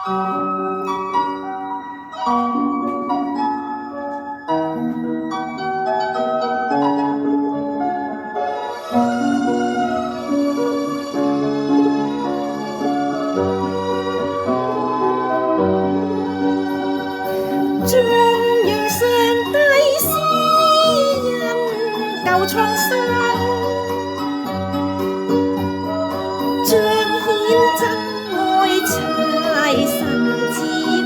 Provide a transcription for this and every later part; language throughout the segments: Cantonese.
頌揚上帝詩人救蒼生，彰顯真愛柴神之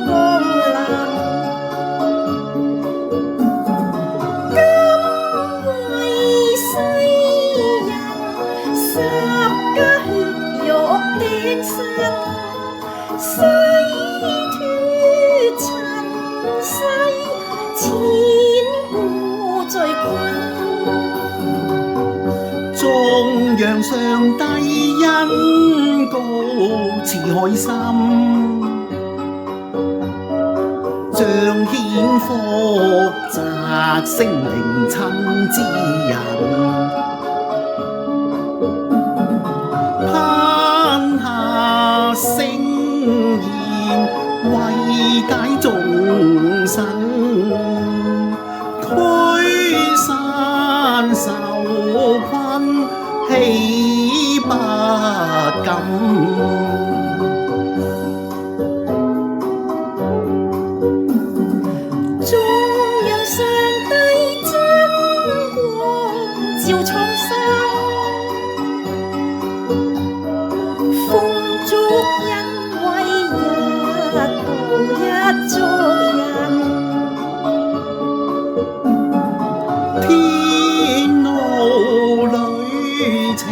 光臨。今為世人十架血肉的身，洗脫塵世千古罪困。頌揚上帝恩膏慈海心，彰顯福澤聖靈親之人，頒下聖言為解眾生，驅散愁困喜不敢。頌揚上帝真光照蒼生，豐足恩惠一步一足人，天路旅程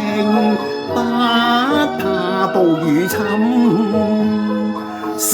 不怕暴雨侵，心